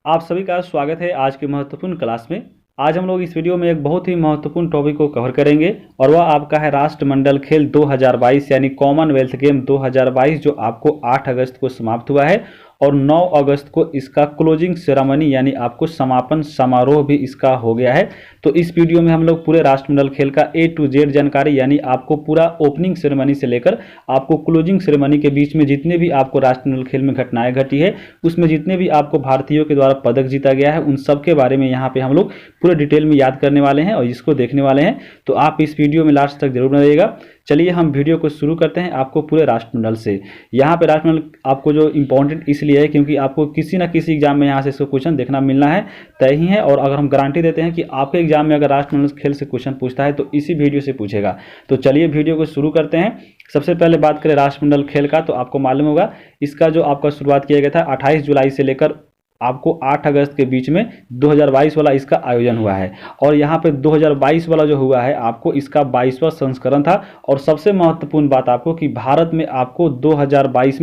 आप सभी का स्वागत है आज की महत्वपूर्ण क्लास में। आज हम लोग इस वीडियो में एक बहुत ही महत्वपूर्ण टॉपिक को कवर करेंगे और वह आपका है राष्ट्रमंडल खेल 2022 यानी कॉमनवेल्थ गेम 2022 जो आपको 8 अगस्त को समाप्त हुआ है और 9 अगस्त को इसका क्लोजिंग सेरेमनी यानी आपको समापन समारोह भी इसका हो गया है। तो इस वीडियो में हम लोग पूरे राष्ट्रमंडल खेल का A to Z जानकारी यानी आपको पूरा ओपनिंग सेरेमनी से लेकर आपको क्लोजिंग सेरेमनी के बीच में जितने भी आपको राष्ट्रमंडल खेल में घटनाएं घटी है उसमें जितने भी आपको भारतीयों के द्वारा पदक जीता गया है उन सब के बारे में यहाँ पे हम लोग पूरे डिटेल में याद करने वाले हैं और इसको देखने वाले हैं। तो आप इस वीडियो में लास्ट तक जरूर बनाइएगा। चलिए हम वीडियो को शुरू करते हैं आपको पूरे राष्ट्रमंडल से। यहाँ पे राष्ट्रमंडल आपको जो इंपॉर्टेंट इसलिए है क्योंकि आपको किसी ना किसी एग्जाम में यहाँ से इसको क्वेश्चन देखना मिलना है तय ही है। और अगर हम गारंटी देते हैं कि आपके एग्जाम में अगर राष्ट्रमंडल खेल से क्वेश्चन पूछता है तो इसी वीडियो से पूछेगा। तो चलिए वीडियो को शुरू करते हैं। सबसे पहले बात करें राष्ट्रमंडल खेल का तो आपको मालूम होगा इसका जो आपका शुरुआत किया गया था 28 जुलाई से लेकर आपको 8 अगस्त के बीच में 2022 वाला इसका आयोजन हुआ है। और यहाँ पे 2022 वाला जो हुआ है आपको इसका 22वां संस्करण था। और सबसे महत्वपूर्ण बात आपको कि भारत में आपको 2022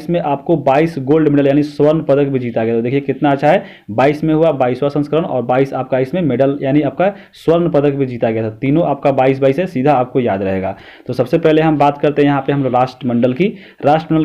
में आपको 22 गोल्ड मेडल यानी स्वर्ण पदक भी जीता गया। तो देखिए कितना अच्छा है, 22 में हुआ 22वां संस्करण और 22 आपका इसमें मेडल यानी आपका स्वर्ण पदक भी जीता गया था। तीनों आपका 22-22 है, सीधा आपको याद रहेगा। तो सबसे पहले हम बात करते हैं यहाँ पे हम लोग राष्ट्रमंडल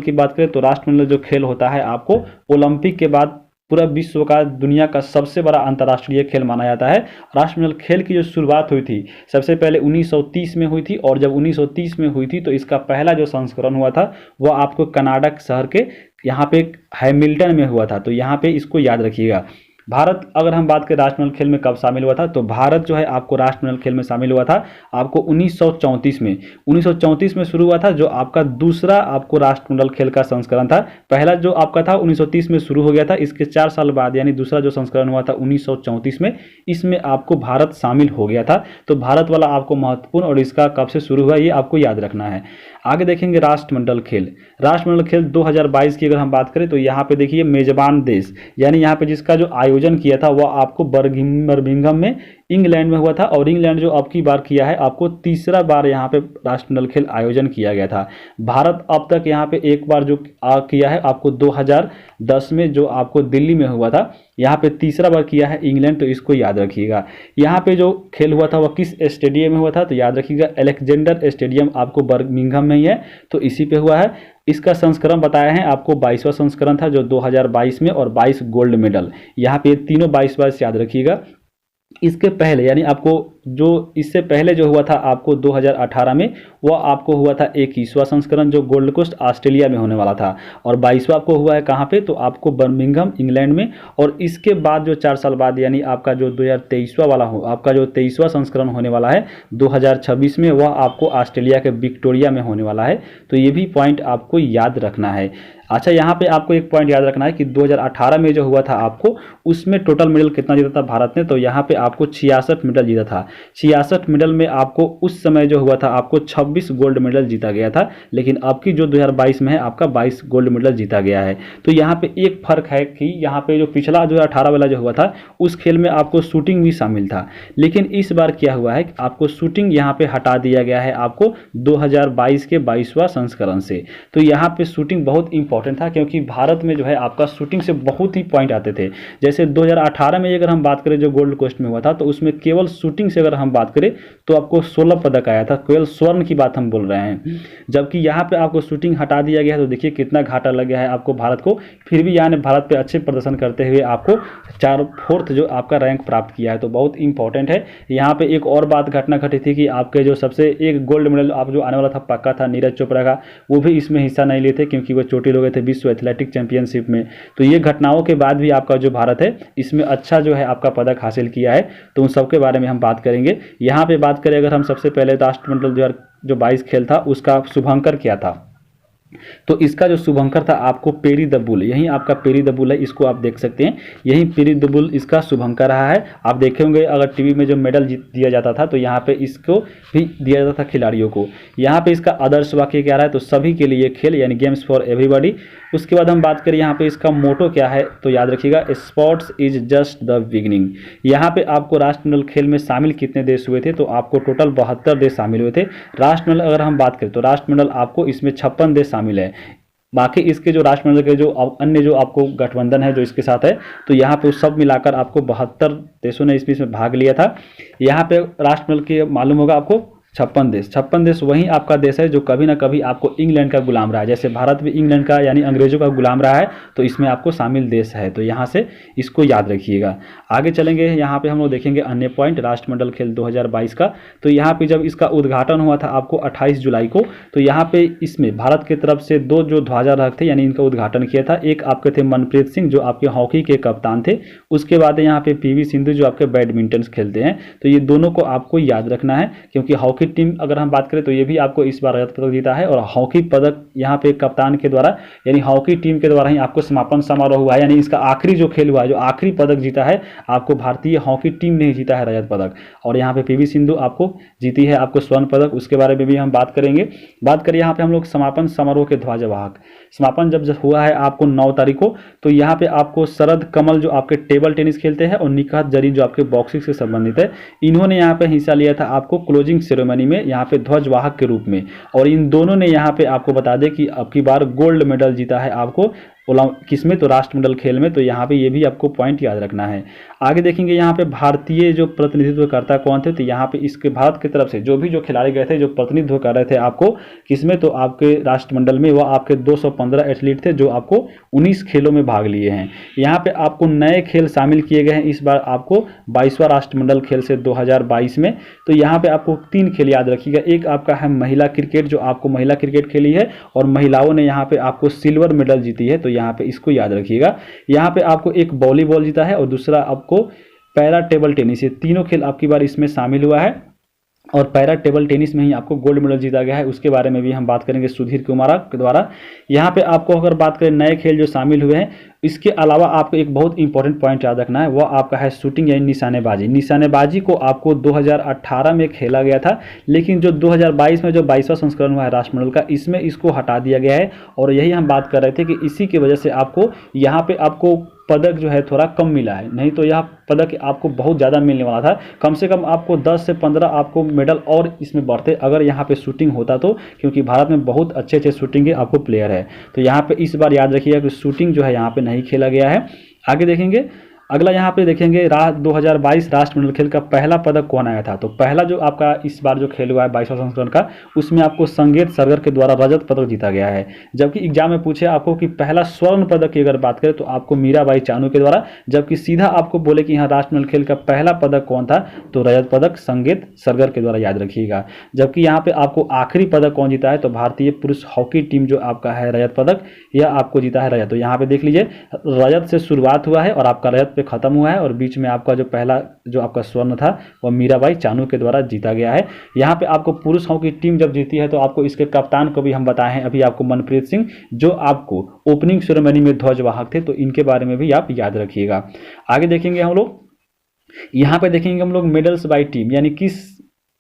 की बात करें तो राष्ट्रमंडल जो खेल होता है आपको ओलंपिक के बाद पूरा विश्व का दुनिया का सबसे बड़ा अंतर्राष्ट्रीय खेल माना जाता है। राष्ट्रमंडल खेल की जो शुरुआत हुई थी सबसे पहले 1930 में हुई थी और जब 1930 में हुई थी तो इसका पहला जो संस्करण हुआ था वह आपको कनाडा शहर के यहाँ पे हैमिल्टन में हुआ था। तो यहाँ पे इसको याद रखिएगा। भारत अगर हम बात करें राष्ट्रमंडल खेल में कब शामिल हुआ था तो भारत जो है आपको राष्ट्रमंडल खेल में शामिल हुआ था आपको 1934 में शुरू हुआ था जो आपका दूसरा आपको राष्ट्रमंडल खेल का संस्करण था। पहला जो आपका था 1930 में शुरू हो गया था, इसके 4 साल बाद यानी दूसरा जो संस्करण हुआ था 1934 में, इसमें आपको भारत शामिल हो गया था। तो भारत वाला आपको महत्वपूर्ण और इसका कब से शुरू हुआ ये आपको याद रखना है। आगे देखेंगे राष्ट्रमंडल खेल 2022 की अगर हम बात करें तो यहाँ पे देखिए मेजबान देश यानी यहाँ पे जिसका जो आयोजन किया था वह आपको बर्मिंघम में इंग्लैंड में हुआ था। और इंग्लैंड जो अब की बार किया है आपको तीसरा बार यहाँ पे राष्ट्रमंडल खेल आयोजन किया गया था। भारत अब तक यहाँ पे एक बार जो किया है आपको 2010 में जो आपको दिल्ली में हुआ था, यहाँ पे तीसरा बार किया है इंग्लैंड। तो इसको याद रखिएगा। यहाँ पे जो खेल हुआ था वह किस स्टेडियम में हुआ था तो याद रखिएगा अलेक्जेंडर स्टेडियम आपको बर्मिंघम में ही है, तो इसी पे हुआ है। इसका संस्करण बताया है आपको 22वां संस्करण था जो 2022 में और 22 गोल्ड मेडल, यहाँ पे तीनों 22 याद रखिएगा। इसके पहले यानी आपको जो इससे पहले जो हुआ था आपको 2018 में वह आपको हुआ था 21वां संस्करण जो गोल्ड कोस्ट ऑस्ट्रेलिया में होने वाला था और 22वां आपको हुआ है कहाँ पे तो आपको बर्मिंघम इंग्लैंड में। और इसके बाद जो 4 साल बाद यानी आपका जो 2023वां वाला हो आपका जो 23वां संस्करण होने वाला है 2026 में वह आपको ऑस्ट्रेलिया के विक्टोरिया में होने वाला है। तो ये भी पॉइंट आपको याद रखना है। अच्छा, यहाँ पे आपको एक पॉइंट याद रखना है कि 2018 में जो हुआ था आपको उसमें टोटल मेडल कितना जीता था भारत ने तो यहाँ पे आपको 66 मेडल जीता था। 66 मेडल में आपको उस समय जो हुआ था आपको 26 गोल्ड मेडल जीता गया था, लेकिन अब की जो 2022 में है आपका 22 गोल्ड मेडल जीता गया है। तो यहाँ पे एक फर्क है कि यहाँ पे जो पिछला 2018 वाला जो हुआ था उस खेल में आपको शूटिंग भी शामिल था, लेकिन इस बार क्या हुआ है आपको शूटिंग यहाँ पे हटा दिया गया है आपको 2022 के 22वां संस्करण से। तो यहाँ पे शूटिंग बहुत इंपॉर्टेंट था क्योंकि भारत में जो है आपका शूटिंग से बहुत ही पॉइंट आते थे। जैसे 2018 में अगर हम बात करें जो गोल्ड कोस्ट में हुआ था तो उसमें केवल शूटिंग से अगर हम बात करें तो आपको 16 पदक आया था, केवल स्वर्ण की बात हम बोल रहे हैं। जबकि यहाँ पे आपको शूटिंग हटा दिया गया है तो देखिए कितना घाटा लग गया है आपको भारत को। फिर भी यहाँ ने भारत पे अच्छे प्रदर्शन करते हुए आपको 4th जो आपका रैंक प्राप्त किया है, तो बहुत इंपॉर्टेंट है। यहाँ पे एक और बात घटना घटी थी कि आपके जो सबसे एक गोल्ड मेडल आप जो आने वाला था पक्का था नीरज चोपड़ा का, वो भी इसमें हिस्सा नहीं लिए थे क्योंकि वो चोटिल हो गए थे विश्व एथलेटिक चैंपियनशिप में। तो ये घटनाओं के बाद भी आपका जो भारत है इसमें अच्छा जो है आपका पदक हासिल किया है, तो उन सब के बारे में हम बात करेंगे। यहाँ पे बात करें अगर हम सबसे पहले राष्ट्रमंडल 2022 खेल था उसका शुभंकर क्या था तो इसका जो शुभंकर था आपको पेरी द बुल, यही आपका पेरी द बुल है, इसको आप देख सकते हैं, यही पेरी द बुल इसका शुभंकर रहा है। आप देखे होंगे अगर टीवी में जो मेडल दिया जाता था तो यहाँ पे इसको भी दिया जाता था खिलाड़ियों को। यहाँ पे इसका आदर्श वाक्य क्या रहा है तो सभी के लिए खेल यानी गेम्स फॉर एवरीबॉडी। उसके बाद हम बात करें यहाँ पे इसका मोटो क्या है तो याद रखिएगा sports is just the beginning. यहाँ पे आपको राष्ट्रमंडल खेल में शामिल कितने देश हुए थे तो आपको टोटल 72 देश शामिल हुए थे। राष्ट्रमंडल अगर हम बात करें तो राष्ट्रमंडल आपको इसमें 56 देश शामिल है। बाकी इसके जो राष्ट्रमंडल के जो अन्य जो आपको गठबंधन है जो इसके साथ है, तो यहाँ पे सब मिलाकर आपको 72 देशों ने इसमें भाग लिया था। यहाँ पे राष्ट्रमंडल के मालूम होगा आपको 56 देश वही आपका देश है जो कभी ना कभी आपको इंग्लैंड का गुलाम रहा है। जैसे भारत भी इंग्लैंड का यानी अंग्रेजों का गुलाम रहा है, तो इसमें आपको शामिल देश है, तो यहाँ से इसको याद रखिएगा। आगे चलेंगे, यहाँ पे हम लोग देखेंगे अन्य पॉइंट राष्ट्रमंडल खेल 2022 का। तो यहाँ पे जब इसका उद्घाटन हुआ था आपको 28 जुलाई को, तो यहाँ पे इसमें भारत की तरफ से 2 जो ध्वजारोहक थे यानी इनका उद्घाटन किया था। एक आपके थे मनप्रीत सिंह जो आपके हॉकी के कप्तान थे, उसके बाद यहाँ पे PV सिंधु जो आपके बैडमिंटन खेलते हैं। तो ये दोनों को आपको याद रखना है, क्योंकि हॉकी टीम अगर हम बात करें तो ये भी आपको इस बार रजत पदक जीता है। और हॉकी पदक यहाँ पे कप्तान के द्वारा यानी हॉकी टीम के द्वारा ही आपको समापन समारोह हुआ है, यानी इसका आखिरी जो खेल हुआ है, जो आखिरी पदक जीता है आपको भारतीय हॉकी टीम ने ही जीता है रजत पदक। और यहाँ पे PV सिंधु आपको जीती है आपको स्वर्ण पदक, उसके बारे में भी हम बात करेंगे। बात करें यहाँ पे हम लोग समापन समारोह के ध्वजवाहक, समापन जब हुआ है आपको 9 तारीख को, तो यहाँ पे आपको शरद कमल जो आपके टेबल टेनिस खेलते हैं और निकात जरीन जो आपके बॉक्सिंग से संबंधित है, इन्होंने यहाँ पे हिस्सा लिया था आपको क्लोजिंग सेरेमनी में यहाँ पे ध्वजवाहक के रूप में। और इन दोनों ने यहाँ पे आपको बता दें कि अब की बार गोल्ड मेडल जीता है आपको किसमें, तो राष्ट्रमंडल खेल में। तो यहाँ पे ये भी आपको पॉइंट याद रखना है। आगे देखेंगे यहाँ पे भारतीय जो प्रतिनिधित्वकर्ता कौन थे, तो यहाँ पे इसके भारत की तरफ से जो भी जो खिलाड़ी गए थे जो प्रतिनिधित्व कर रहे थे आपको किसमें, तो आपके राष्ट्रमंडल में, वह आपके 215 एथलीट थे जो आपको 19 खेलों में भाग लिए हैं। यहाँ पे आपको नए खेल शामिल किए गए हैं इस बार आपको 22वां राष्ट्रमंडल खेल से 2022 में। तो यहाँ पे आपको 3 खेल याद रखिएगा। एक आपका है महिला क्रिकेट, जो आपको महिला क्रिकेट खेली है और महिलाओं ने यहाँ पे आपको सिल्वर मेडल जीती है, तो यहाँ पे इसको याद रखिएगा। यहाँ पे आपको एक वॉलीबॉल जीता है और दूसरा आपको पैरा टेबल टेनिस, ये तीनों खेल आपकी बार इसमें शामिल हुआ है। और पैरा टेबल टेनिस में ही आपको गोल्ड मेडल जीता गया है, उसके बारे में भी हम बात करेंगे सुधीर कुमार के द्वारा। यहाँ पे आपको अगर बात करें नए खेल जो शामिल हुए हैं, इसके अलावा आपको एक बहुत इंपॉर्टेंट पॉइंट याद रखना है, वह आपका है शूटिंग यानी निशानेबाजी। निशानेबाजी को आपको 2018 में खेला गया था, लेकिन जो 2022 में जो 22वां संस्करण हुआ है राष्ट्रमंडल का, इसमें इसको हटा दिया गया है। और यही हम बात कर रहे थे कि इसी की वजह से आपको यहाँ पे आपको पदक जो है थोड़ा कम मिला है, नहीं तो यह पदक आपको बहुत ज़्यादा मिलने वाला था। कम से कम आपको 10 से 15 आपको मेडल और इसमें बढ़ते अगर यहाँ पे शूटिंग होता तो, क्योंकि भारत में बहुत अच्छे अच्छे शूटिंग के आपको प्लेयर है। तो यहाँ पे इस बार याद रखिएगा कि शूटिंग जो है यहाँ पे नहीं खेला गया है। आगे देखेंगे, अगला यहाँ पे देखेंगे 2022 राष्ट्रमंडल खेल का पहला पदक कौन आया था। तो पहला जो आपका इस बार जो खेल हुआ है 22वां संस्करण का, उसमें आपको संगीत सरगर के द्वारा रजत पदक जीता गया है। जबकि एग्जाम में पूछे आपको कि पहला स्वर्ण पदक की अगर बात करें तो आपको मीराबाई चानू के द्वारा, जबकि सीधा आपको बोले कि यहाँ राष्ट्रमंडल खेल का पहला पदक कौन था, तो रजत पदक संगीत सरगर के द्वारा याद रखिएगा। जबकि यहाँ पे आपको आखिरी पदक कौन जीता है, तो भारतीय पुरुष हॉकी टीम जो आपका है रजत पदक, यह आपको जीता है रजत। तो यहाँ पे देख लीजिए, रजत से शुरुआत हुआ है और आपका रजत पे खत्म हुआ है, और बीच में आपका जो पहला जो आपका स्वर्ण था वह मीराबाई चानू के द्वारा जीता गया है। यहाँ पे आपको पुरुष हॉकी टीम जब जीती है तो आपको इसके कप्तान को भी हम बताए हैं अभी आपको, मनप्रीत सिंह, जो आपको ओपनिंग सेरेमनी में ध्वजवाहक थे, तो इनके बारे में भी आप याद रखिएगा। आगे देखेंगे हम लोग, यहाँ पे देखेंगे हम लोग मेडल्स बाय टीम, यानी किस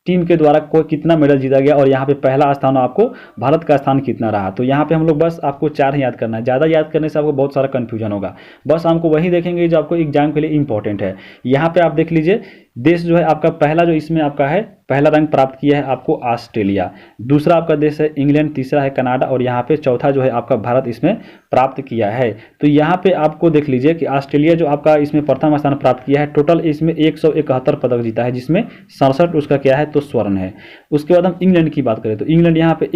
टीम के द्वारा कोई कितना मेडल जीता गया और यहाँ पे पहला स्थान आपको भारत का स्थान कितना रहा। तो यहाँ पे हम लोग बस आपको 4 याद करना है, ज़्यादा याद करने से आपको बहुत सारा कन्फ्यूजन होगा। बस हमको वही देखेंगे जो आपको एग्जाम के लिए इंपॉर्टेंट है। यहाँ पे आप देख लीजिए, देश जो है आपका पहला जो इसमें आपका है पहला रैंक प्राप्त किया है आपको ऑस्ट्रेलिया, दूसरा आपका देश है इंग्लैंड, तीसरा है कनाडा और यहाँ पे चौथा जो है आपका भारत इसमें प्राप्त किया है। तो यहाँ पे आपको देख लीजिए कि ऑस्ट्रेलिया जो आपका इसमें प्रथम स्थान प्राप्त किया है, टोटल इसमें 171 पदक जीता है, जिसमें 67 उसका क्या है तो स्वर्ण है। उसके बाद हम इंग्लैंड की बात करें तो इंग्लैंड यहाँ पे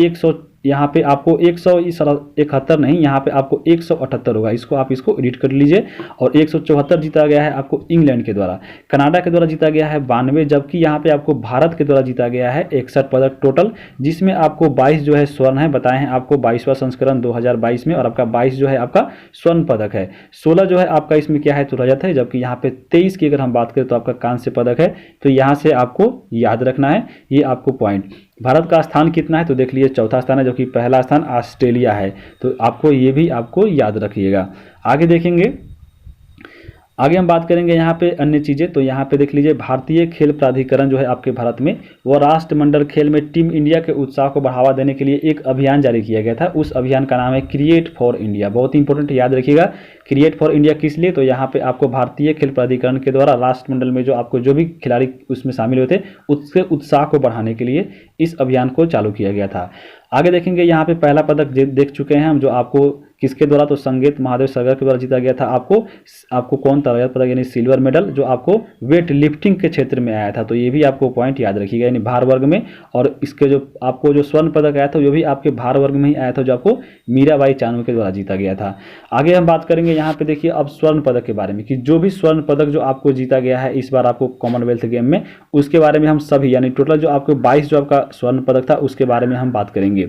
यहाँ पे आपको 171 नहीं, यहाँ पे आपको 178 होगा, इसको आप इसको एडिट कर लीजिए। और 174 जीता गया है आपको इंग्लैंड के द्वारा। कनाडा के द्वारा जीता गया है 92, जबकि यहाँ पे आपको भारत के द्वारा जीता गया है 61 पदक टोटल, जिसमें आपको 22 जो है स्वर्ण है, बताए हैं आपको 22वां संस्करण 2022 में, और आपका 22 जो है आपका स्वर्ण पदक है, 16 जो है आपका इसमें क्या है तो रजत है, जबकि यहाँ पे 23 की अगर हम बात करें तो आपका कांस्य पदक है। तो यहाँ से आपको याद रखना है ये आपको पॉइंट। भारत का स्थान कितना है तो देख लीजिए, चौथा स्थान है, जो कि पहला स्थान ऑस्ट्रेलिया है, तो आपको ये भी आपको याद रखिएगा। आगे देखेंगे, आगे हम बात करेंगे यहाँ पे अन्य चीज़ें। तो यहाँ पे देख लीजिए, भारतीय खेल प्राधिकरण जो है आपके भारत में, वो राष्ट्रमंडल खेल में टीम इंडिया के उत्साह को बढ़ावा देने के लिए एक अभियान जारी किया गया था। उस अभियान का नाम है क्रिएट फॉर इंडिया। बहुत ही इंपॉर्टेंट, याद रखिएगा। क्रिएट फॉर इंडिया किस लिए? तो यहाँ पे आपको भारतीय खेल प्राधिकरण के द्वारा राष्ट्रमंडल में जो आपको जो भी खिलाड़ी उसमें शामिल हुए थे, उसके उत्साह को बढ़ाने के लिए इस अभियान को चालू किया गया था। आगे देखेंगे, यहाँ पे पहला पदक देख चुके हैं हम, जो आपको किसके द्वारा? तो संगीत महादेव सागर के द्वारा जीता गया था। आपको कौन था रजत पदक यानी सिल्वर मेडल, जो आपको वेट लिफ्टिंग के क्षेत्र में आया था। तो ये भी आपको पॉइंट याद रखिएगा, यानी भार वर्ग में। और इसके जो आपको जो स्वर्ण पदक आया था, वो भी आपके भार वर्ग में ही आया था, जो आपको मीराबाई चानू के द्वारा जीता गया था। आगे हम बात करेंगे यहाँ पे, देखिए अब स्वर्ण पदक के बारे में, कि जो भी स्वर्ण पदक जो आपको जीता गया है इस बार आपको कॉमनवेल्थ गेम में, उसके बारे में हम सभी, यानी टोटल जो आपको 22 जो आपका स्वर्ण पदक था, उसके बारे में हम बात करेंगे।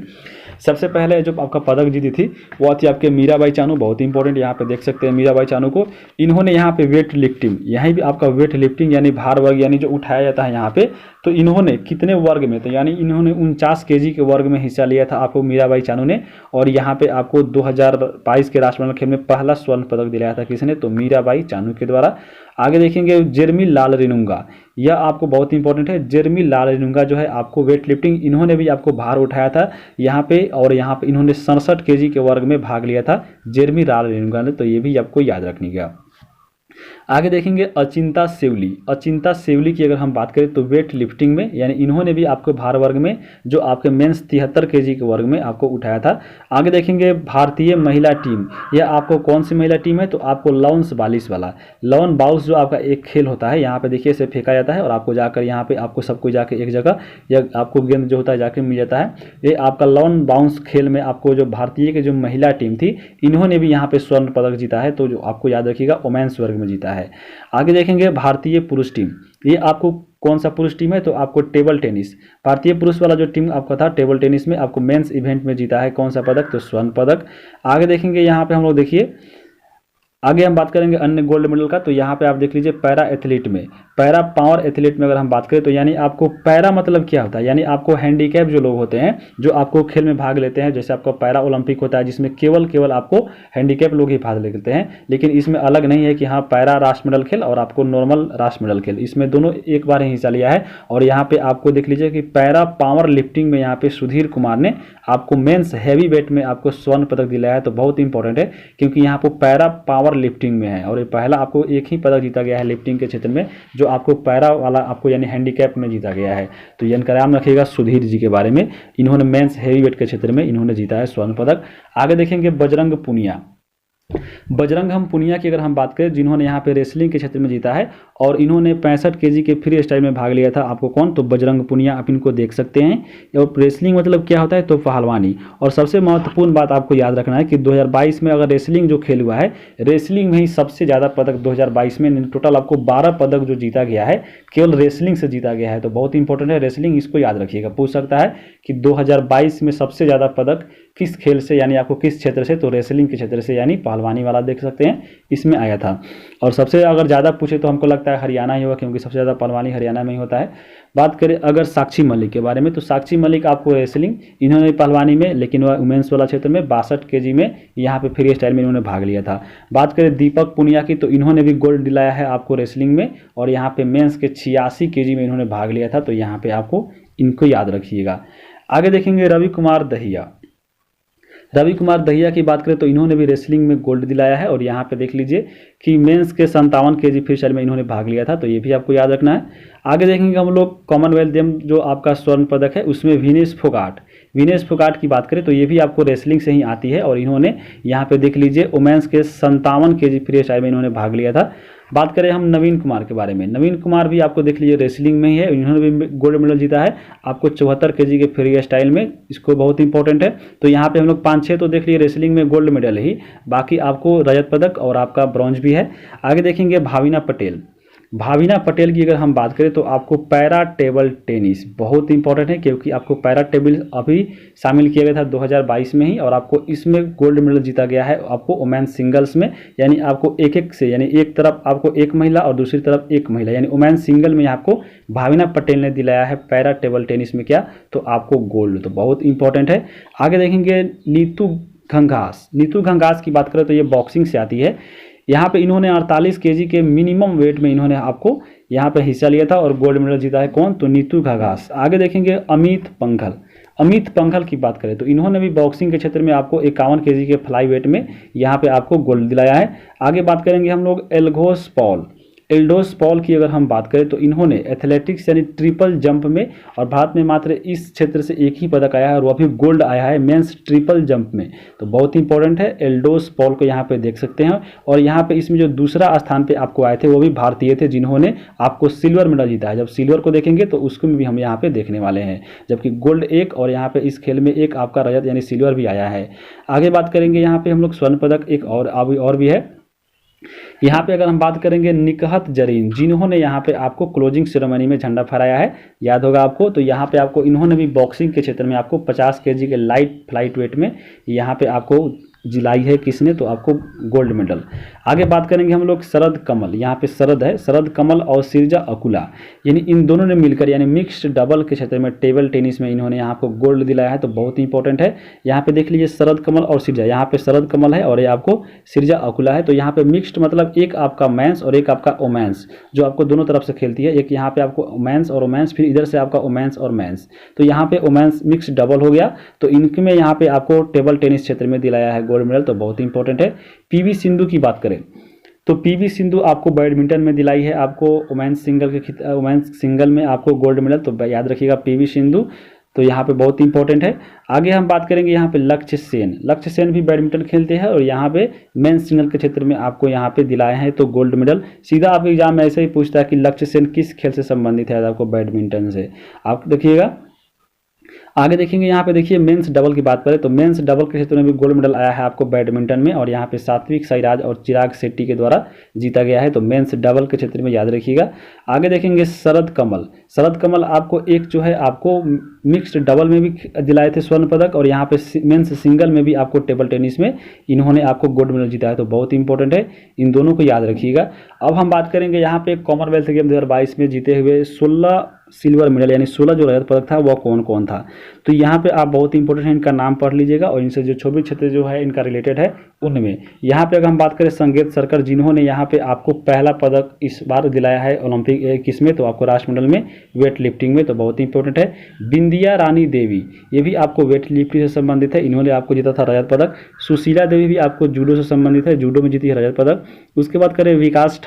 सबसे पहले जो आपका पदक जीती थी वो थी आपके मीराबाई चानू। बहुत ही इंपॉर्टेंट, यहाँ पे देख सकते हैं मीराबाई चानू को। इन्होंने यहाँ पे वेट लिफ्टिंग, यहीं भी आपका वेट लिफ्टिंग यानी भार वर्ग, यानी जो उठाया जाता है यहाँ पे, तो इन्होंने कितने वर्ग में? तो यानी इन्होंने 49 केजी के वर्ग में हिस्सा लिया था आपको मीराबाई चानू ने। और यहाँ पे आपको 2022 के राष्ट्रमंडल खेल में पहला स्वर्ण पदक दिलाया था किसने? तो मीराबाई चानू के द्वारा। आगे देखेंगे जेरमी लाल रेनुंगा, यह आपको बहुत इंपॉर्टेंट है। जेरमी लाल रेनुंगा जो है आपको वेट लिफ्टिंग, इन्होंने भी आपको भार उठाया था यहाँ पे, और यहाँ पे इन्होंने 67 केजी के वर्ग में भाग लिया था जेरमी लाल रेनुंगा ने। तो ये भी आपको याद रखनी है। आगे देखेंगे अचिंता सेवली। अचिंता सेवली की अगर हम बात करें तो वेट लिफ्टिंग में, यानी इन्होंने भी आपको भार वर्ग में जो आपके मेंस 73 केजी के वर्ग में आपको उठाया था। आगे देखेंगे भारतीय महिला टीम, यह आपको कौन सी महिला टीम है? तो आपको लॉन्स बालिश वाला, लॉन बाउस जो आपका एक खेल होता है, यहाँ पे देखिए इसे फेंका जाता है और आपको जाकर यहाँ पे आपको सबको जाकर एक जगह या आपको गेंद जो होता है जाकर मिल जाता है। ये आपका लॉन बाउंस खेल में आपको जो भारतीय की जो महिला टीम थी, इन्होंने भी यहाँ पे स्वर्ण पदक जीता है। तो जो आपको याद रखिएगा वोमेन्स वर्ग में जीता है। आगे देखेंगे भारतीय पुरुष टीम, ये आपको कौन सा पुरुष टीम है? तो आपको टेबल टेनिस, भारतीय पुरुष वाला जो टीम आपका था टेबल टेनिस में आपको मेंस इवेंट में जीता है कौन सा पदक? तो स्वर्ण पदक। आगे देखेंगे यहाँ पे हम लोग, देखिए आगे हम बात करेंगे अन्य गोल्ड मेडल का। तो यहाँ पे आप देख लीजिए पैरा एथलीट में, पैरा पावर एथलीट में अगर हम बात करें तो यानी आपको पैरा मतलब क्या होता है? यानी आपको हैंडीकैप जो लोग होते हैं जो आपको खेल में भाग लेते हैं, जैसे आपका पैरा ओलंपिक होता है जिसमें केवल आपको हैंडीकैप लोग ही भाग लेते हैं, लेकिन इसमें अलग नहीं है कि हाँ पैरा राष्ट्र मेडल खेल और आपको नॉर्मल राष्ट्र मेडल खेल, इसमें दोनों एक बार ही हिस्सा लिया है। और यहाँ पे आपको देख लीजिए कि पैरा पावर लिफ्टिंग में यहाँ पे सुधीर कुमार ने आपको मेंस हैवी वेट में आपको स्वर्ण पदक दिलाया है। तो बहुत इंपॉर्टेंट है क्योंकि यहाँ पर पैरा पावर लिफ्टिंग में है और ये पहला आपको एक ही पदक जीता गया है लिफ्टिंग के क्षेत्र में, जो आपको पैरा वाला आपको यानी हैंडीकैप में जीता गया है। तो ये नाम रखिएगा सुधीर जी के बारे में, इन्होंने मेंस हैवी वेट के क्षेत्र में इन्होंने जीता है स्वर्ण पदक। आगे देखेंगे बजरंग पुनिया। बजरंग हम पुनिया की अगर हम बात करें, जिन्होंने यहाँ पे रेसलिंग के क्षेत्र में जीता है और इन्होंने 65 केजी के फ्री स्टाइल में भाग लिया था। आपको कौन? तो बजरंग पुनिया, आप इनको देख सकते हैं। और रेसलिंग मतलब क्या होता है? तो पहलवानी। और सबसे महत्वपूर्ण बात आपको याद रखना है कि 2022 में अगर रेसलिंग जो खेल हुआ है, रेसलिंग में ही सबसे ज़्यादा पदक 2022 में टोटल आपको 12 पदक जो जीता गया है केवल रेसलिंग से जीता गया है। तो बहुत इंपॉर्टेंट है रेसलिंग, इसको याद रखिएगा। पूछ सकता है कि 2022 में सबसे ज़्यादा पदक किस खेल से, यानी आपको किस क्षेत्र से? तो रेसलिंग के क्षेत्र से, यानी पहलवानी वाला देख सकते हैं इसमें आया था। और सबसे अगर ज़्यादा पूछे तो हमको लगता है हरियाणा ही होगा, क्योंकि सबसे ज़्यादा पहलवानी हरियाणा में ही होता है। बात करें अगर साक्षी मलिक के बारे में, तो साक्षी मलिक आपको रेसलिंग, इन्होंने पहलवानी में, लेकिन वह वुमेन्स वाला क्षेत्र में 62 केजी में यहाँ पे फ्री स्टाइल में इन्होंने भाग लिया था। बात करें दीपक पुनिया की, तो इन्होंने भी गोल्ड दिलाया है आपको रेसलिंग में और यहाँ पे मेंस के 86 केजी में इन्होंने भाग लिया था। तो यहाँ पे आपको इनको याद रखिएगा। आगे देखेंगे रवि कुमार दहिया। रवि कुमार दहिया की बात करें तो इन्होंने भी रेसलिंग में गोल्ड दिलाया है और यहाँ पे देख लीजिए कि मेंस के 57 केजी फ्री स्टाइल में इन्होंने भाग लिया था। तो ये भी आपको याद रखना है। आगे देखेंगे हम लोग कॉमनवेल्थ गेम जो आपका स्वर्ण पदक है उसमें विनेश फोगाट की बात करें तो ये भी आपको रेसलिंग से ही आती है और इन्होंने यहाँ पे देख लीजिए वुमेन्स के 57 केजी फ्री स्टाइल में इन्होंने भाग लिया था। बात करें हम नवीन कुमार के बारे में, नवीन कुमार भी आपको देख लीजिए रेसलिंग में ही है, इन्होंने भी गोल्ड मेडल जीता है आपको 74 केजी के फ्री स्टाइल में, इसको बहुत इंपॉर्टेंट है। तो यहाँ पे हम लोग 5-6 तो देख लिए रेसलिंग में गोल्ड मेडल ही, बाकी आपको रजत पदक और आपका ब्रॉन्ज भी है। आगे देखेंगे भाविना पटेल की अगर हम बात करें तो आपको पैरा टेबल टेनिस बहुत इंपॉर्टेंट है, क्योंकि आपको पैरा टेबल अभी शामिल किया गया था 2022 में ही और आपको इसमें गोल्ड मेडल जीता गया है आपको वुमेन सिंगल्स में, यानी आपको एक से, यानी एक तरफ आपको एक महिला और दूसरी तरफ एक महिला, यानी वुमेन सिंगल में आपको भाविना पटेल ने दिलाया है पैरा टेबल टेनिस में क्या, तो आपको गोल्ड। तो बहुत इंपॉर्टेंट है। आगे देखेंगे नीतू घंघास की बात करें तो ये बॉक्सिंग से आती है। यहाँ पे इन्होंने 48 केजी के मिनिमम वेट में इन्होंने आपको यहाँ पे हिस्सा लिया था और गोल्ड मेडल जीता है कौन, तो नीतू घाघास। आगे देखेंगे अमित पंघल। अमित पंघल की बात करें तो इन्होंने भी बॉक्सिंग के क्षेत्र में आपको 51 केजी के फ्लाई वेट में यहाँ पे आपको गोल्ड दिलाया है। आगे बात करेंगे हम लोग एल्डोस पॉल की अगर हम बात करें तो इन्होंने एथलेटिक्स यानी ट्रिपल जंप में, और भारत में मात्र इस क्षेत्र से एक ही पदक आया है और वह भी गोल्ड आया है मेंस ट्रिपल जंप में, तो बहुत इंपॉर्टेंट है। एल्डोस पॉल को यहाँ पे देख सकते हैं। और यहाँ पे इसमें जो दूसरा स्थान पे आपको आए थे वो भी भारतीय थे जिन्होंने आपको सिल्वर मेडल जीता है। जब सिल्वर को देखेंगे तो उसको भी हम यहाँ पे देखने वाले हैं, जबकि गोल्ड एक और यहाँ पे इस खेल में एक आपका रजत यानी सिल्वर भी आया है। आगे बात करेंगे यहाँ पे हम लोग स्वर्ण पदक एक और भी है। यहाँ पे अगर हम बात करेंगे निकहत जरीन, जिन्होंने यहाँ पे आपको क्लोजिंग सेरेमनी में झंडा फहराया है, याद होगा आपको, तो यहाँ पे आपको इन्होंने भी बॉक्सिंग के क्षेत्र में आपको 50 केजी के लाइट फ्लाइट वेट में यहाँ पे आपको जिलाई है किसने, तो आपको गोल्ड मेडल। आगे बात करेंगे हम लोग शरद कमल, यहाँ पे शरद है, शरद कमल और सिरजा अकुला, यानी इन दोनों ने मिलकर यानी मिक्स्ड डबल के क्षेत्र में टेबल टेनिस में इन्होंने यहाँ को गोल्ड दिलाया है, तो बहुत इंपॉर्टेंट है। यहाँ पे देख लीजिए शरद कमल और सिरजा, यहाँ पे शरद कमल है और ये आपको सिरजा अकुला है। तो यहाँ पे मिक्स्ड मतलब एक आपका मेंस और एक आपका वोमेंस, जो आपको दोनों तरफ से खेलती है, एक यहाँ पे आपको मेंस और वोमेंस, फिर इधर से आपका वोमेंस और मेंस, तो यहाँ पे वोमेंस मिक्स्ड डबल हो गया। तो इनमें यहाँ पे आपको टेबल टेनिस क्षेत्र में दिलाया है गोल्ड मेडल, तो बहुत इंपॉर्टेंट है। पीवी सिंधु की बात करें तो पीवी सिंधु आपको बैडमिंटन में दिलाई है आपको वुमेन्स सिंगल में आपको गोल्ड मेडल, तो याद रखिएगा पीवी सिंधु, तो यहाँ पे बहुत इंपॉर्टेंट है। आगे हम बात करेंगे यहाँ पे लक्ष्य सेन भी बैडमिंटन खेलते हैं और यहाँ पे मेंस सिंगल के क्षेत्र में आपको यहाँ पे दिलाए हैं तो गोल्ड मेडल। सीधा आपके एग्जाम में ऐसे ही पूछता है कि लक्ष्य सेन किस खेल से संबंधित है, आपको बैडमिंटन से, आप देखिएगा। आगे देखेंगे यहाँ पे देखिए मेंस डबल की बात करें तो मेंस डबल के क्षेत्र में भी गोल्ड मेडल आया है आपको बैडमिंटन में, और यहाँ पे सात्विक साईराज और चिराग शेट्टी के द्वारा जीता गया है, तो मेंस डबल के क्षेत्र में याद रखिएगा। आगे देखेंगे शरद कमल आपको एक जो है आपको मिक्स्ड डबल में भी दिलाए थे स्वर्ण पदक, और यहाँ पे मेंस सिंगल में भी आपको टेबल टेनिस में इन्होंने आपको गोल्ड मेडल जीता है, तो बहुत इंपॉर्टेंट है, इन दोनों को याद रखिएगा। अब हम बात करेंगे यहाँ पे कॉमनवेल्थ गेम 2022 में जीते हुए 16 सिल्वर मेडल यानी 16 जो रजत पदक था वह कौन कौन था, तो यहाँ पे आप बहुत इंपॉर्टेंट है, इनका नाम पढ़ लीजिएगा और इनसे जो 24 क्षेत्र जो है इनका रिलेटेड है उनमें। यहाँ पे अगर हम बात करें संगीत सरकर, जिन्होंने यहाँ पे आपको पहला पदक इस बार दिलाया है ओलंपिक किसमें, तो आपको राष्ट्रमंडल में वेट लिफ्टिंग में, तो बहुत इंपॉर्टेंट है। बिंदिया रानी देवी, ये भी आपको वेट लिफ्टिंग से संबंधित है, इन्होंने आपको जीता था रजत पदक। सुशीला देवी भी आपको जूडो से संबंधित है, जूडो में जीती है रजत पदक। उसके बाद करें विकास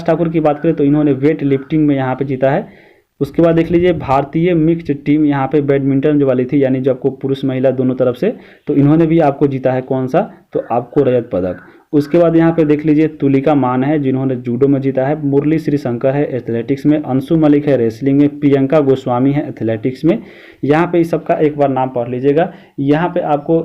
ठाकुर की बात करें तो इन्होंने वेट लिफ्टिंग में यहाँ पे जीता है। उसके बाद देख लीजिए भारतीय मिक्स्ड टीम यहाँ पे बैडमिंटन जो वाली थी, यानी जो आपको पुरुष महिला दोनों तरफ से, तो इन्होंने भी आपको जीता है कौन सा, तो आपको रजत पदक। उसके बाद यहाँ पे देख लीजिए तुलिका मान है जिन्होंने जूडो में जीता है, मुरली श्रीशंकर है एथलेटिक्स में, अंशु मलिक है रेसलिंग में, प्रियंका गोस्वामी है एथलेटिक्स में। यहाँ पे इस सबका एक बार नाम पढ़ लीजिएगा। यहाँ पे आपको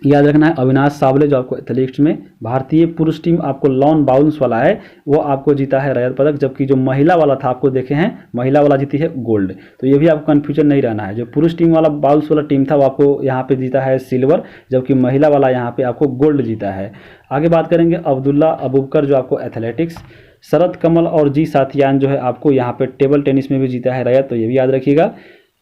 याद रखना है अविनाश सावले जो आपको एथलेटिक्स में, भारतीय पुरुष टीम आपको लॉन बाउंस वाला है वो आपको जीता है रजत पदक, जबकि जो महिला वाला था आपको देखे हैं महिला वाला जीती है गोल्ड, तो ये भी आपको कन्फ्यूजन नहीं रहना है। जो पुरुष टीम वाला बाउंस वाला टीम था वो आपको यहाँ पे जीता है सिल्वर, जबकि महिला वाला यहाँ पे आपको गोल्ड जीता है। आगे बात करेंगे अब्दुल्ला अबूबकर जो आपको एथलेटिक्स, शरद कमल और जी साथियान जो है आपको यहाँ पे टेबल टेनिस में भी जीता है रजत, तो ये भी याद रखिएगा।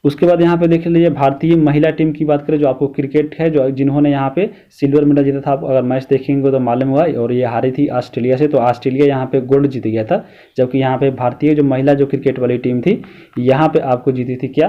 उसके बाद यहाँ पे देख लीजिए भारतीय महिला टीम की बात करें जो आपको क्रिकेट है, जो जिन्होंने यहाँ पे सिल्वर मेडल जीता था, आप अगर मैच देखेंगे तो मालूम हुआ, और ये हारी थी ऑस्ट्रेलिया से, तो ऑस्ट्रेलिया यहाँ पे गोल्ड जीत गया था, जबकि यहाँ पे भारतीय जो महिला जो क्रिकेट वाली टीम थी यहाँ पे आपको जीती थी क्या,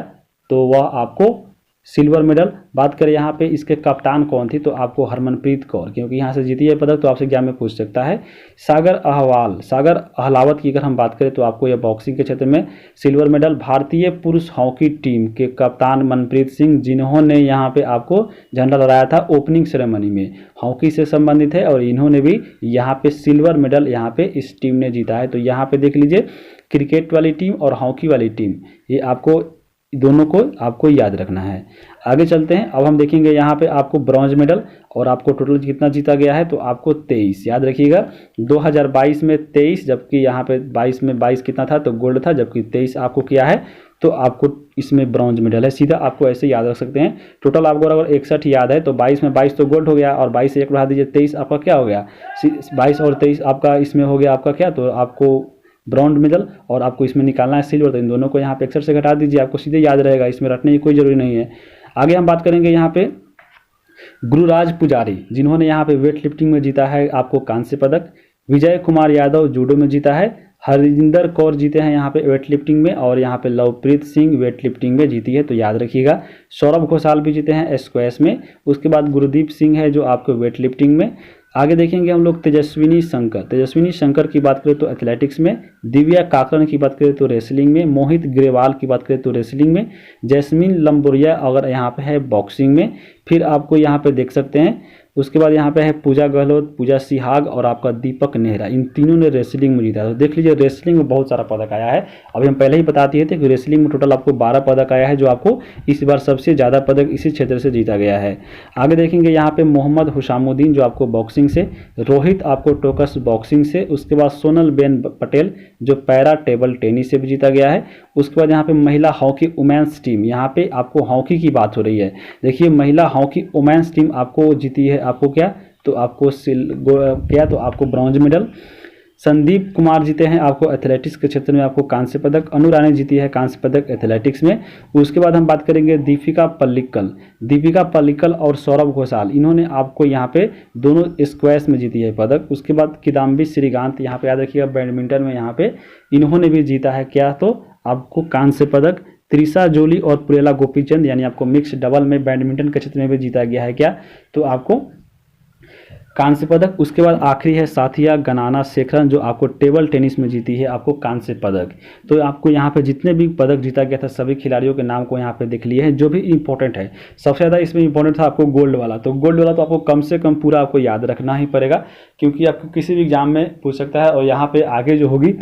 तो वह आपको सिल्वर मेडल। बात करें यहाँ पे इसके कप्तान कौन थी, तो आपको हरमनप्रीत कौर, क्योंकि यहाँ से जीती है पदक, तो आपसे एग्जाम में पूछ सकता है। सागर अहलावत की अगर हम बात करें तो आपको यह बॉक्सिंग के क्षेत्र में सिल्वर मेडल। भारतीय पुरुष हॉकी टीम के कप्तान मनप्रीत सिंह, जिन्होंने यहाँ पे आपको झंडा लहराया था ओपनिंग सेरेमनी में, हॉकी से संबंधित है, और इन्होंने भी यहाँ पे सिल्वर मेडल यहाँ पे इस टीम ने जीता है। तो यहाँ पे देख लीजिए क्रिकेट वाली टीम और हॉकी वाली टीम, ये आपको दोनों को आपको याद रखना है। आगे चलते हैं, अब हम देखेंगे यहाँ पे आपको ब्रॉन्ज मेडल, और आपको टोटल कितना जीता गया है, तो आपको 23 याद रखिएगा। 2022 में 23, जबकि यहाँ पे 22 में 22 कितना था, तो गोल्ड था, जबकि 23 आपको किया है, तो आपको इसमें ब्रॉन्ज मेडल है। सीधा आपको ऐसे याद रख सकते हैं। टोटल आपको अगर 61 याद है तो 22 में 22 तो गोल्ड हो गया, और 22 से 1 बढ़ा दीजिए 23 आपका क्या हो गया, 22 और 23 आपका इसमें हो गया आपका क्या, तो आपको ब्रॉन्ज मेडल, और आपको इसमें निकालना है सिल्वर, तो इन दोनों को यहाँ पे 61 से घटा दीजिए, आपको सीधे याद रहेगा, इसमें रटने की कोई जरूरी नहीं है। आगे हम बात करेंगे यहाँ पे गुरुराज पुजारी जिन्होंने यहाँ पे वेट लिफ्टिंग में जीता है आपको कांस्य पदक। विजय कुमार यादव जूडो में जीता है। हरिंदर कौर जीते हैं यहाँ पे वेट लिफ्टिंग में, और यहाँ पे लवप्रीत सिंह वेट लिफ्टिंग में जीती है, तो याद रखिएगा। सौरभ घोषाल भी जीते हैं स्क्वैश में। उसके बाद गुरुदीप सिंह है जो आपको वेट लिफ्टिंग में। आगे देखेंगे हम लोग तेजस्विनी शंकर की बात करें तो एथलेटिक्स में। दिव्या काकरण की बात करें तो रेसलिंग में। मोहित ग्रेवाल की बात करें तो रेसलिंग में। जैस्मिन लंबोरिया अगर यहाँ पे है बॉक्सिंग में। फिर आपको यहाँ पे देख सकते हैं, उसके बाद यहाँ पे है पूजा गहलोत, पूजा सिहाग और आपका दीपक नेहरा, इन तीनों ने रेसलिंग में जीता। तो देख लीजिए रेसलिंग में बहुत सारा पदक आया है। अभी हम पहले ही बता दिए थे कि रेसलिंग में टोटल आपको 12 पदक आया है, जो आपको इस बार सबसे ज़्यादा पदक इसी क्षेत्र से जीता गया है। आगे देखेंगे यहाँ पे मोहम्मद हुशामुद्दीन जो आपको बॉक्सिंग से, रोहित आपको टोकस बॉक्सिंग से, उसके बाद सोनल बेन पटेल जो पैरा टेबल टेनिस से भी जीता गया है। उसके बाद यहाँ पे महिला हॉकी वुमेन्स टीम, यहाँ पे आपको हॉकी की बात हो रही है। देखिए महिला हॉकी वुमेन्स टीम आपको जीती है, आपको क्या तो आपको तो आपको ब्रॉन्ज मेडल। संदीप कुमार जीते हैं आपको एथलेटिक्स के क्षेत्र में आपको कांस्य पदक। अनु रानी जीती है कांस्य पदक एथलेटिक्स में। उसके बाद हम बात करेंगे दीपिका पल्लिकल और सौरभ घोषाल, इन्होंने आपको यहाँ पे दोनों स्क्वैश में जीती है पदक। उसके बाद किदाम्बी श्रीकांत, यहाँ पे याद रखिएगा बैडमिंटन में यहाँ पे इन्होंने भी जीता है क्या तो आपको कांस्य पदक। त्रिशा जोली और पुरेला गोपीचंद यानी आपको मिक्स डबल में बैडमिंटन के क्षेत्र में भी जीता गया है क्या तो आपको कांस्य पदक। उसके बाद आखिरी है साथिया गनाना शेखरन जो आपको टेबल टेनिस में जीती है आपको कांस्य पदक। तो आपको यहाँ पे जितने भी पदक जीता गया था सभी खिलाड़ियों के नाम को यहाँ पे देख लिए हैं, जो भी इंपॉर्टेंट है। सबसे ज़्यादा इसमें इंपॉर्टेंट था आपको गोल्ड वाला, तो गोल्ड वाला तो आपको कम से कम पूरा आपको याद रखना ही पड़ेगा, क्योंकि आपको किसी भी एग्जाम में पूछ सकता है। और यहाँ पे आगे जो होगी,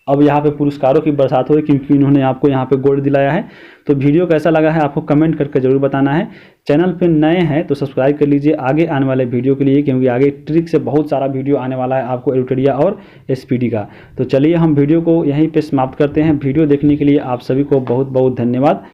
अब यहाँ पे पुरस्कारों की बरसात होगी, क्योंकि इन्होंने आपको यहाँ पे गोल्ड दिलाया है। तो वीडियो कैसा लगा है आपको कमेंट करके जरूर बताना है। चैनल पे नए हैं तो सब्सक्राइब कर लीजिए आगे आने वाले वीडियो के लिए, क्योंकि आगे ट्रिक से बहुत सारा वीडियो आने वाला है आपको एलयूटेरिया और एसपीडी का। तो चलिए हम वीडियो को यहीं पे समाप्त करते हैं। वीडियो देखने के लिए आप सभी को बहुत बहुत धन्यवाद।